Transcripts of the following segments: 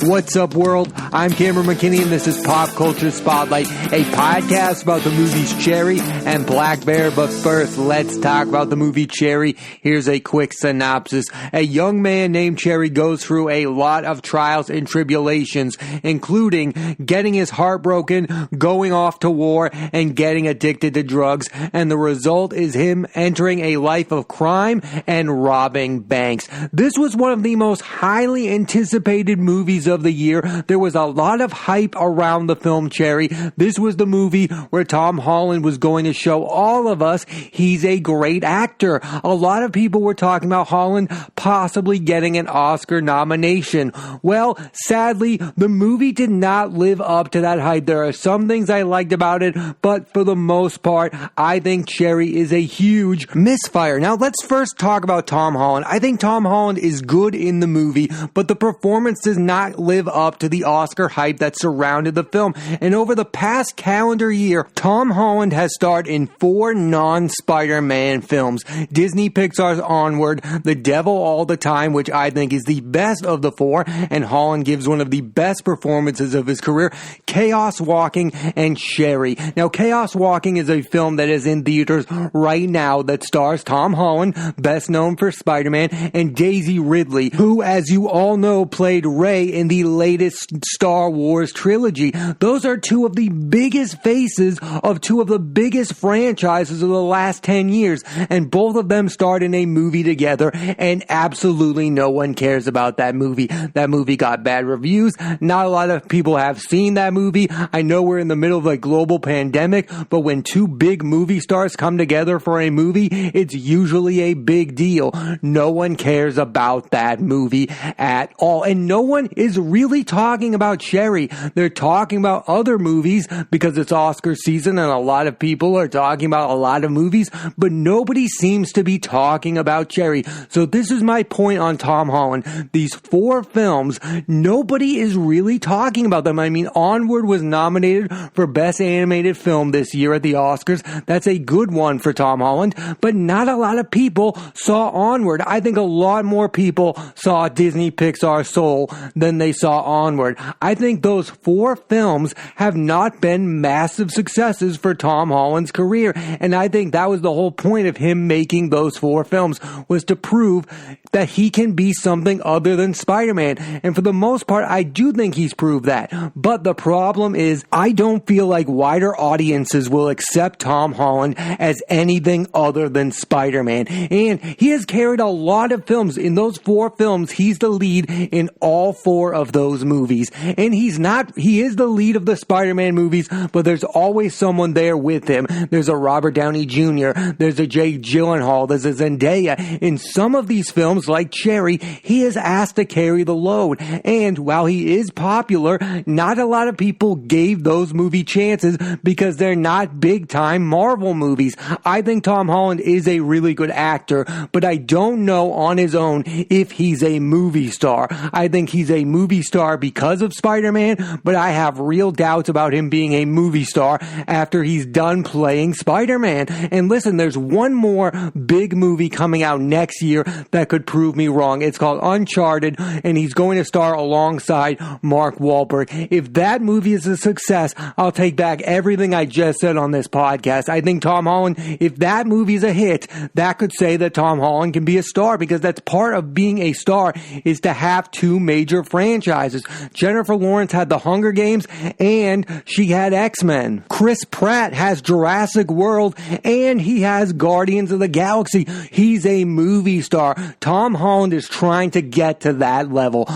What's up, world? I'm Cameron McKinney, and this is Pop Culture Spotlight, a podcast about the movies Cherry and Black Bear. But first, let's talk about the movie Cherry. Here's a quick synopsis. A young man named Cherry goes through a lot of trials and tribulations, including getting his heart broken, going off to war, and getting addicted to drugs. And the result is him entering a life of crime and robbing banks. This was one of the most highly anticipated movies of the year. There was a lot of hype around the film Cherry. This was the movie where Tom Holland was going to show all of us he's a great actor. A lot of people were talking about Holland possibly getting an Oscar nomination. Well, sadly, the movie did not live up to that hype. There are some things I liked about it, but for the most part, I think Cherry is a huge misfire. Now, let's first talk about Tom Holland. I think Tom Holland is good in the movie, but the performance does not live up to the Oscar hype that surrounded the film. And over the past calendar year, Tom Holland has starred in 4 non-Spider-Man films. Disney Pixar's Onward, The Devil All the Time, which I think is the best of the 4, and Holland gives one of the best performances of his career, Chaos Walking, and Cherry. Now, Chaos Walking is a film that is in theaters right now that stars Tom Holland, best known for Spider-Man, and Daisy Ridley, who, as you all know, played Rey in the latest Star Wars trilogy. Those are 2 of the biggest faces of 2 of the biggest franchises of the last 10 years, and both of them starred in a movie together, and absolutely no one cares about that movie. That movie got bad reviews. Not a lot of people have seen that movie. I know we're in the middle of a global pandemic, but when 2 big movie stars come together for a movie, it's usually a big deal. No one cares about that movie at all, and no one is really talking about Cherry. They're talking about other movies because it's Oscar season and a lot of people are talking about a lot of movies, but nobody seems to be talking about Cherry. So this is my point on Tom Holland. These 4 films, nobody is really talking about them. I mean, Onward was nominated for Best Animated Film this year at the Oscars. That's a good one for Tom Holland, but not a lot of people saw Onward. I think a lot more people saw Disney Pixar Soul than they saw Onward. I think those 4 films have not been massive successes for Tom Holland's career, and I think that was the whole point of him making those 4 films, was to prove that he can be something other than Spider-Man. And for the most part, I do think he's proved that. But the problem is, I don't feel like wider audiences will accept Tom Holland as anything other than Spider-Man. And he has carried a lot of films. In those 4 films, he's the lead in all 4 of those movies. And he is the lead of the Spider-Man movies, but there's always someone there with him. There's a Robert Downey Jr., there's a Jake Gyllenhaal, there's a Zendaya. In some of these films, like Cherry, he is asked to carry the load. And while he is popular, not a lot of people gave those movie chances because they're not big-time Marvel movies. I think Tom Holland is a really good actor, but I don't know on his own if he's a movie star. I think he's a movie star because of Spider-Man, but I have real doubts about him being a movie star after he's done playing Spider-Man. And listen, there's one more big movie coming out next year that could prove me wrong. It's called Uncharted, and he's going to star alongside Mark Wahlberg. If that movie is a success, I'll take back everything I just said on this podcast. I think Tom Holland, if that movie is a hit, that could say that Tom Holland can be a star, because that's part of being a star, is to have 2 major franchises. Jennifer Lawrence had The Hunger Games, and she had X-Men. Chris Pratt has Jurassic World, and he has Guardians of the Galaxy. He's a movie star. Tom Holland is trying to get to that level.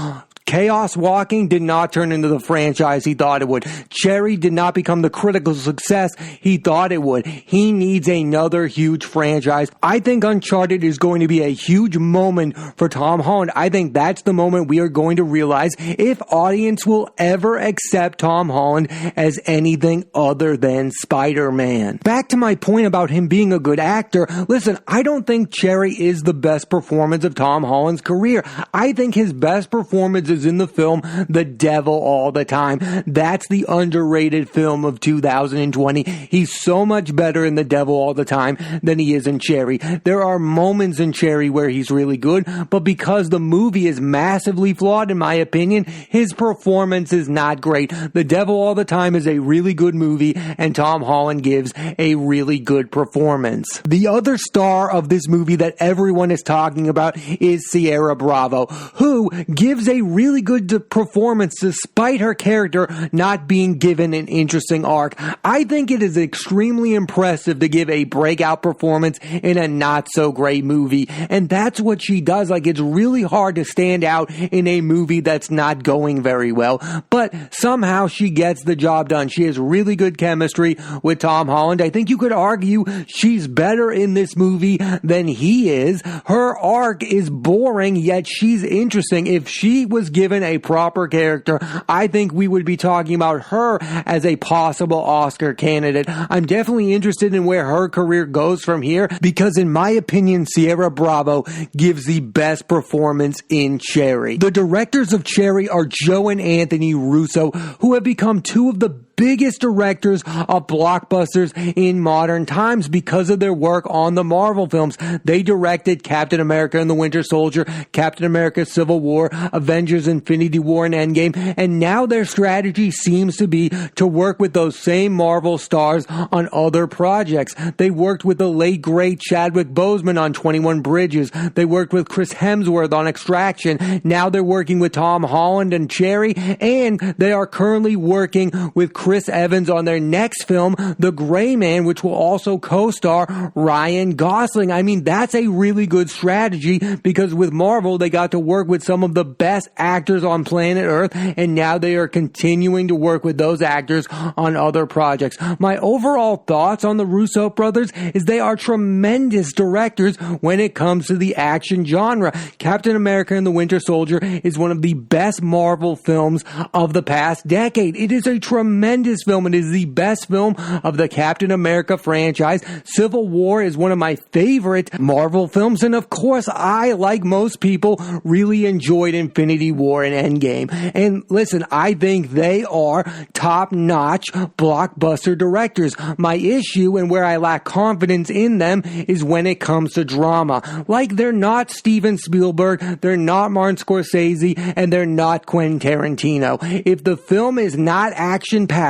Chaos Walking did not turn into the franchise he thought it would. Cherry did not become the critical success he thought it would. He needs another huge franchise. I think Uncharted is going to be a huge moment for Tom Holland. I think that's the moment we are going to realize if audience will ever accept Tom Holland as anything other than Spider-Man. Back to my point about him being a good actor. Listen, I don't think Cherry is the best performance of Tom Holland's career. I think his best performance is in the film The Devil All the Time. That's the underrated film of 2020. He's so much better in The Devil All the Time than he is in Cherry. There are moments in Cherry where he's really good, but because the movie is massively flawed, in my opinion, his performance is not great. The Devil All the Time is a really good movie, and Tom Holland gives a really good performance. The other star of this movie that everyone is talking about is Ciara Bravo, who gives a really good performance despite her character not being given an interesting arc. I think it is extremely impressive to give a breakout performance in a not so great movie, and that's what she does. Like, it's really hard to stand out in a movie that's not going very well, but somehow she gets the job done. She has really good chemistry with Tom Holland. I think you could argue she's better in this movie than he is. Her arc is boring, yet she's interesting. If she was given a proper character, I think we would be talking about her as a possible Oscar candidate. I'm definitely interested in where her career goes from here, because in my opinion, Ciara Bravo gives the best performance in Cherry. The directors of Cherry are Joe and Anthony Russo, who have become two of the biggest directors of blockbusters in modern times because of their work on the Marvel films. They directed Captain America and the Winter Soldier, Captain America Civil War, Avengers Infinity War and Endgame, and now their strategy seems to be to work with those same Marvel stars on other projects. They worked with the late great Chadwick Boseman on 21 Bridges. They worked with Chris Hemsworth on Extraction. Now they're working with Tom Holland and Cherry, and they are currently working with Chris Evans on their next film, The Gray Man, which will also co-star Ryan Gosling. I mean, that's a really good strategy, because with Marvel, they got to work with some of the best actors on planet Earth, and now they are continuing to work with those actors on other projects. My overall thoughts on the Russo brothers is they are tremendous directors when it comes to the action genre. Captain America and the Winter Soldier is one of the best Marvel films of the past decade. It is a tremendous film. It is the best film of the Captain America franchise. Civil War is one of my favorite Marvel films, and of course, I, like most people, really enjoyed Infinity War and Endgame. And listen, I think they are top-notch blockbuster directors. My issue, and where I lack confidence in them, is when it comes to drama. Like, they're not Steven Spielberg, they're not Martin Scorsese, and they're not Quentin Tarantino. If the film is not action-packed,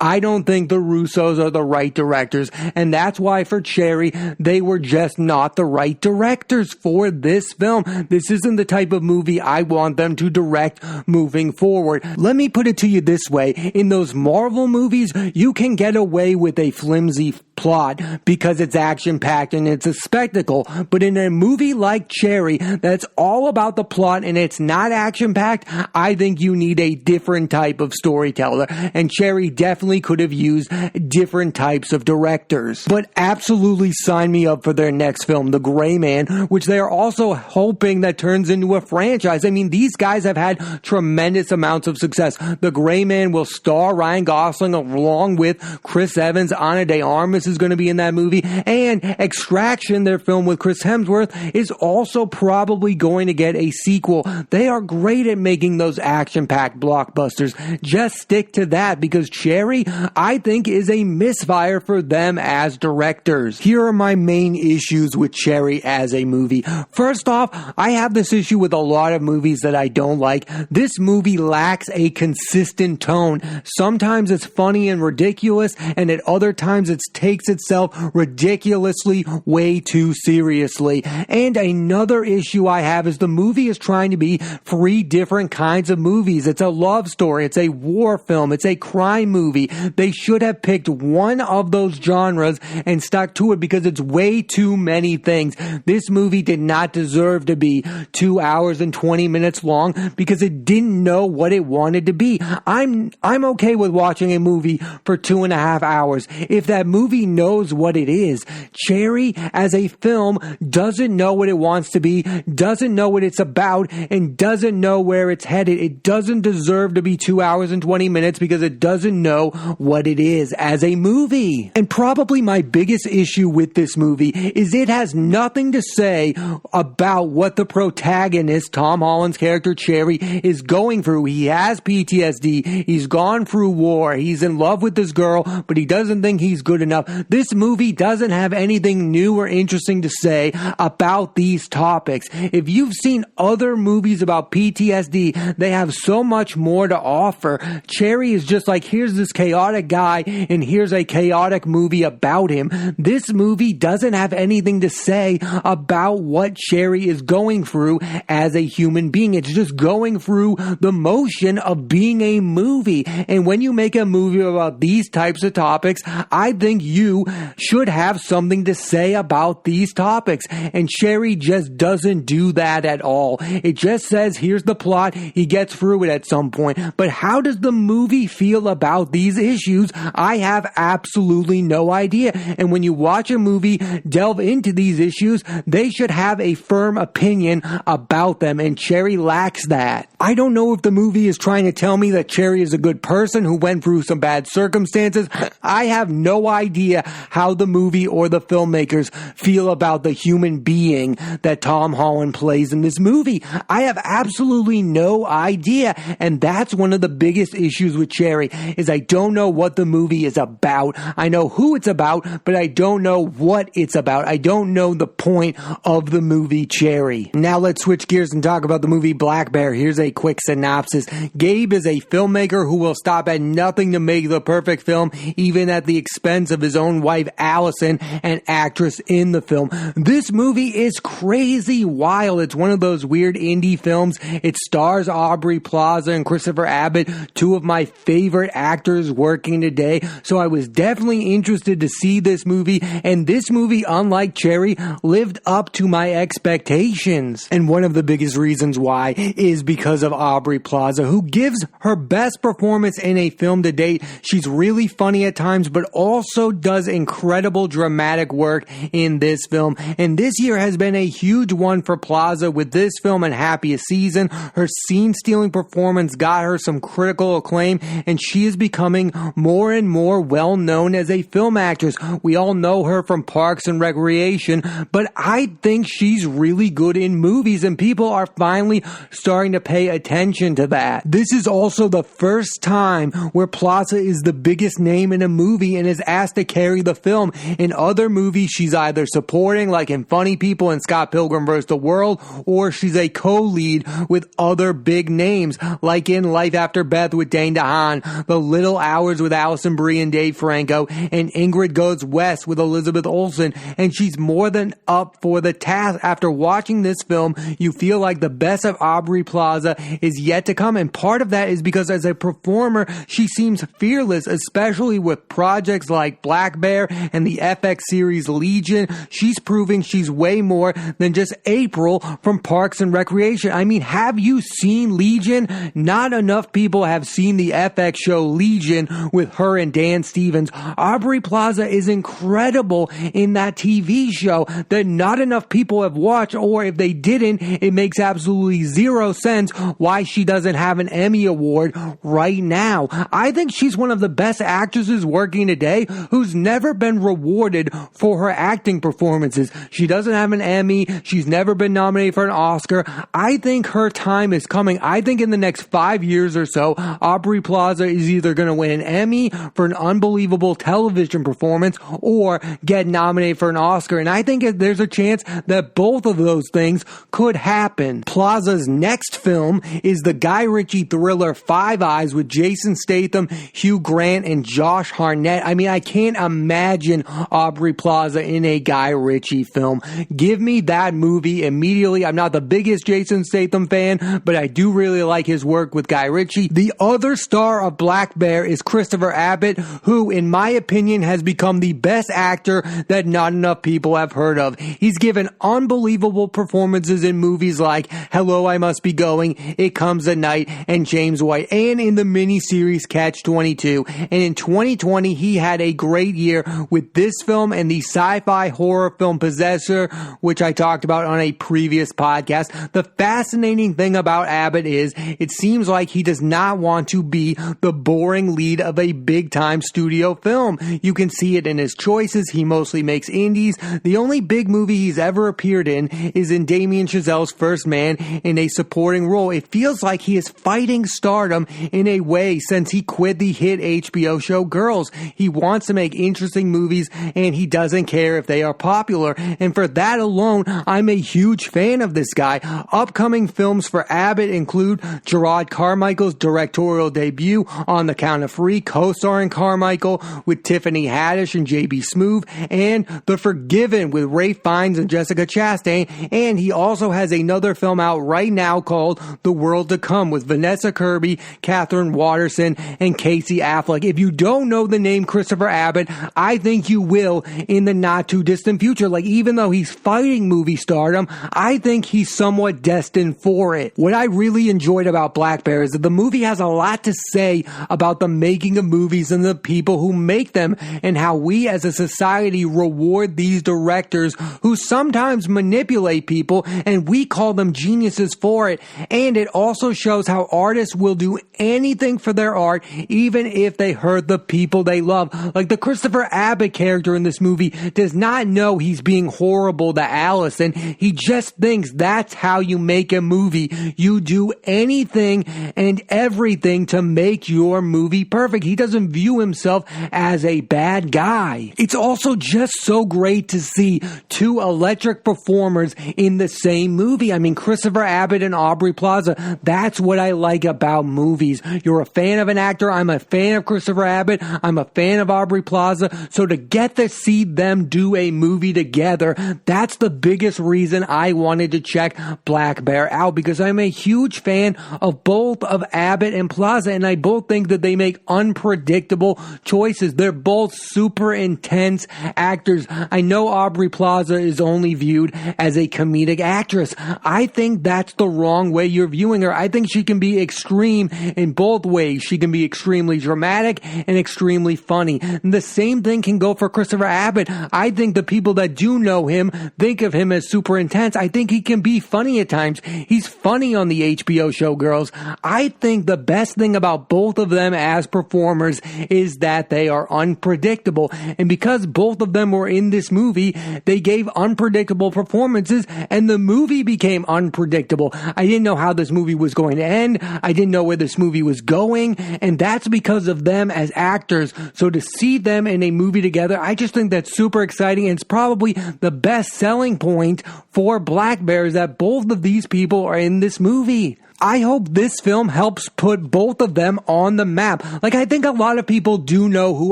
I don't think the Russos are the right directors, and that's why for Cherry, they were just not the right directors for this film. This isn't the type of movie I want them to direct moving forward. Let me put it to you this way. In those Marvel movies, you can get away with a flimsy plot because it's action-packed and it's a spectacle. But in a movie like Cherry, that's all about the plot and it's not action-packed, I think you need a different type of storyteller. And Cherry definitely could have used different types of directors. But absolutely sign me up for their next film, The Gray Man, which they are also hoping that turns into a franchise. I mean, these guys have had tremendous amounts of success. The Gray Man will star Ryan Gosling along with Chris Evans. Ana de Armas is going to be in that movie, and Extraction, their film with Chris Hemsworth, is also probably going to get a sequel. They are great at making those action-packed blockbusters. Just stick to that, because Cherry, I think, is a misfire for them as directors. Here are my main issues with Cherry as a movie. First off, I have this issue with a lot of movies that I don't like. This movie lacks a consistent tone. Sometimes it's funny and ridiculous, and at other times it takes itself ridiculously way too seriously. And another issue I have is the movie is trying to be 3 different kinds of movies. It's a love story, it's a war film, it's a crime movie. They should have picked one of those genres and stuck to it, because it's way too many things. This movie did not deserve to be 2 hours and 20 minutes long because it didn't know what it wanted to be. I'm okay with watching a movie for 2.5 hours. If that movie knows what it is. Cherry, as a film, doesn't know what it wants to be, doesn't know what it's about, and doesn't know where it's headed. It doesn't deserve to be 2 hours and 20 minutes because it doesn't know what it is as a movie. And probably my biggest issue with this movie is it has nothing to say about what the protagonist, Tom Holland's character Cherry, is going through. He has PTSD. He's gone through war. He's in love with this girl, but he doesn't think he's good enough. This movie doesn't have anything new or interesting to say about these topics. If you've seen other movies about PTSD, they have so much more to offer. Cherry is just like, here's this chaotic guy, and here's a chaotic movie about him. This movie doesn't have anything to say about what Cherry is going through as a human being. It's just going through the motion of being a movie. And when you make a movie about these types of topics, I think you should have something to say about these topics. And Cherry just doesn't do that at all. It just says, here's the plot. He gets through it at some point. But how does the movie feel about these issues? I have absolutely no idea. And when you watch a movie delve into these issues, they should have a firm opinion about them. And Cherry lacks that. I don't know if the movie is trying to tell me that Cherry is a good person who went through some bad circumstances. I have no idea how the movie or the filmmakers feel about the human being that Tom Holland plays in this movie. I have absolutely no idea. And that's one of the biggest issues with Cherry, is I don't know what the movie is about. I know who it's about, but I don't know what it's about. I don't know the point of the movie Cherry. Now let's switch gears and talk about the movie Black Bear. Here's a quick synopsis. Gabe is a filmmaker who will stop at nothing to make the perfect film, even at the expense of his own wife Allison, an actress in the film. This movie is crazy wild. It's one of those weird indie films. It stars Aubrey Plaza and Christopher Abbott, two of my favorite actors working today. So I was definitely interested to see this movie, and this movie, unlike Cherry, lived up to my expectations. And one of the biggest reasons why is because of Aubrey Plaza, who gives her best performance in a film to date. She's really funny at times, but also does incredible dramatic work in this film. And this year has been a huge one for Plaza with this film and Happiest Season. Her scene-stealing performance got her some critical acclaim, and she is becoming more and more well-known as a film actress. We all know her from Parks and Recreation, but I think she's really good in movies, and people are finally starting to pay attention to that. This is also the first time where Plaza is the biggest name in a movie and is asked to carry the film. In other movies, she's either supporting, like in Funny People and Scott Pilgrim vs. the World, or she's a co-lead with other big names, like in Life After Beth with Dane DeHaan, The Little Hours with Alison Brie and Dave Franco, and Ingrid Goes West with Elizabeth Olsen. And she's more than up for the task. After watching this film, you feel like the best of Aubrey Plaza is yet to come, and part of that is because as a performer, she seems fearless, especially with projects like Black Bear and the FX series Legion. She's proving she's way more than just April from Parks and Recreation. I mean, have you seen Legion? Not enough people have seen the FX show Legion with her and Dan Stevens. Aubrey Plaza is incredible in that TV show that not enough people have watched, or if they didn't, it makes absolutely zero sense why she doesn't have an Emmy Award right now. I think she's one of the best actresses working today who's never been rewarded for her acting performances. She doesn't have an Emmy. She's never been nominated for an Oscar. I think her time is coming. I think in the next 5 years or so, Aubrey Plaza is either going to win an Emmy for an unbelievable television performance or get nominated for an Oscar. And I think there's a chance that both of those things could happen. Plaza's next film is the Guy Ritchie thriller Five Eyes with Jason Statham, Hugh Grant, and Josh Hartnett. I mean, I can't imagine Aubrey Plaza in a Guy Ritchie film. Give me that movie immediately. I'm not the biggest Jason Statham fan, but I do really like his work with Guy Ritchie. The other star of Black Bear is Christopher Abbott, who, in my opinion, has become the best actor that not enough people have heard of. He's given unbelievable performances in movies like Hello, I Must Be Going, It Comes at Night, and James White, and in the miniseries Catch-22. And in 2020, he had a great year with this film and the sci-fi horror film Possessor, which I talked about on a previous podcast. The fascinating thing about Abbot is it seems like he does not want to be the boring lead of a big-time studio film. You can see it in his choices. He mostly makes indies. The only big movie he's ever appeared in is in Damien Chazelle's First Man in a supporting role. It feels like he is fighting stardom in a way since he quit the hit HBO show Girls. He wants to make interesting movies and he doesn't care if they are popular. And for that alone, I'm a huge fan of this guy. Upcoming films for Abbott include Gerard Carmichael's directorial debut On the Count of Three, co-starring Carmichael with Tiffany Haddish and J.B. Smoove, and The Forgiven with Ralph Fiennes and Jessica Chastain. And he also has another film out right now called The World to Come with Vanessa Kirby, Catherine Watterson, and Casey Affleck. If you don't know the name Christopher Abbott, I think you will in the not too distant future. Like, even though he's fighting movie stardom, I think he's somewhat destined for it. What I really enjoyed about Black Bear is that the movie has a lot to say about the making of movies and the people who make them, and how we as a society reward these directors who sometimes manipulate people, and we call them geniuses for it. And it also shows how artists will do anything for their art, even if they hurt the people they love. Like, the Christopher Abbott character in this movie does not know he's being horrible to Allison. He just thinks that's how you make a movie. You do anything and everything to make your movie perfect. He doesn't view himself as a bad guy. It's also just so great to see two electric performers in the same movie. I mean, Christopher Abbott and Aubrey Plaza. That's what I like about movies. You're a fan of an actor. I'm a fan of Christopher Abbott. I'm a fan of Aubrey Plaza. So to get to see them do a movie together, that's the biggest reason I wanted to check Black Bear out, because I'm a huge fan of both of Abbott and Plaza, and I both think that they make unpredictable choices. They're both super intense actors. I know Aubrey Plaza is only viewed as a comedic actress. I think that's the wrong way you're viewing her. I think she can be extreme in both ways. She can be extremely dramatic and extremely funny. And the same thing can go for Christopher Abbott. I think the people that do know him think of him as super intense. I think he can be funny at times. He's funny on the HBO show Girls. I think the best thing about both of them as performers is that they are unpredictable. And because both of them were in this movie, they gave unpredictable performances, and the movie became unpredictable. I didn't know how this movie was going to end. I didn't know where this movie was going, and that's because of them as actors. So to see them in a movie together, I just think that's super exciting, and it's probably the best selling point for Black Bear is that both of these people are in this movie. I hope this film helps put both of them on the map. Like, I think a lot of people do know who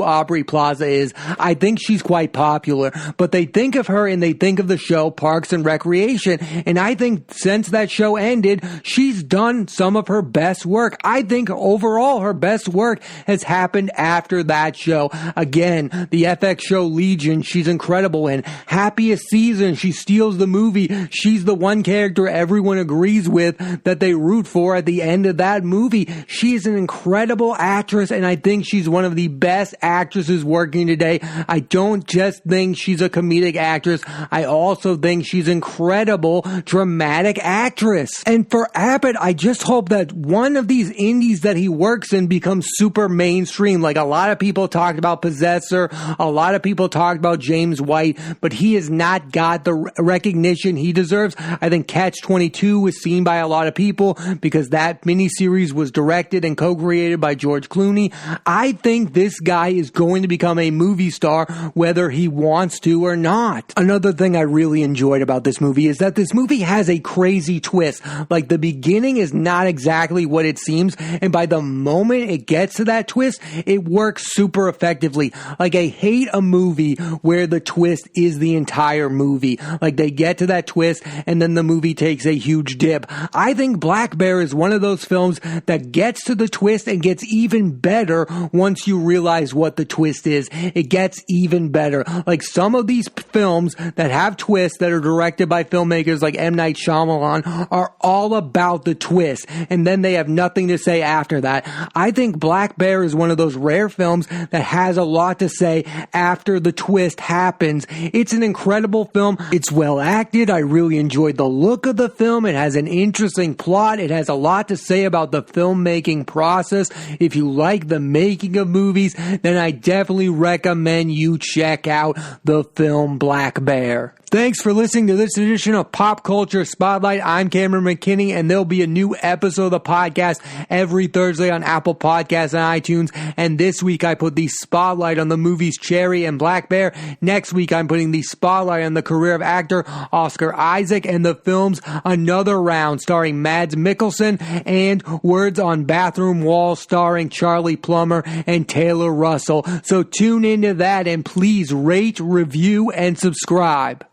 Aubrey Plaza is. I think she's quite popular, but they think of her and they think of the show Parks and Recreation. And I think since that show ended, she's done some of her best work. I think overall her best work has happened after that show. Again, the FX show Legion, she's incredible in. Happiest Season, she steals the movie. She's the one character everyone agrees with that they root for at the end of that movie. She's an incredible actress, and I think she's one of the best actresses working today. I don't just think she's a comedic actress. I also think she's incredible dramatic actress. And for Abbott, I just hope that one of these indies that he works in becomes super mainstream. Like, a lot of people talked about Possessor, a lot of people talked about James White, but he has not got the recognition he deserves. I think Catch-22 was seen by a lot of people because that miniseries was directed and co-created by George Clooney. I think this guy is going to become a movie star whether he wants to or not. Another thing I really enjoyed about this movie is that this movie has a crazy twist. Like, the beginning is not exactly what it seems, and by the moment it gets to that twist, it works super effectively. Like, I hate a movie where the twist is the entire movie. Like, they get to that twist and then the movie takes a huge dip. I think Black Bear is one of those films that gets to the twist and gets even better once you realize what the twist is. It gets even better. Like some of these films that have twists that are directed by filmmakers like M. Night Shyamalan are all about the twist, and then they have nothing to say after that. I think Black Bear is one of those rare films that has a lot to say after the twist happens. It's an incredible film. It's well acted. I really enjoyed the look of the film. It has an interesting plot. It has a lot to say about the filmmaking process. If you like the making of movies, then I definitely recommend you check out the film Black Bear. Thanks for listening to this edition of Pop Culture Spotlight. I'm Cameron McKinney, and there'll be a new episode of the podcast every Thursday on Apple Podcasts and iTunes. And this week I put the spotlight on the movies Cherry and Black Bear. Next week I'm putting the spotlight on the career of actor Oscar Isaac and the films Another Round starring Mads Mikkelsen and Words on Bathroom Walls starring Charlie Plummer and Taylor Russell. So tune into that and please rate, review, and subscribe.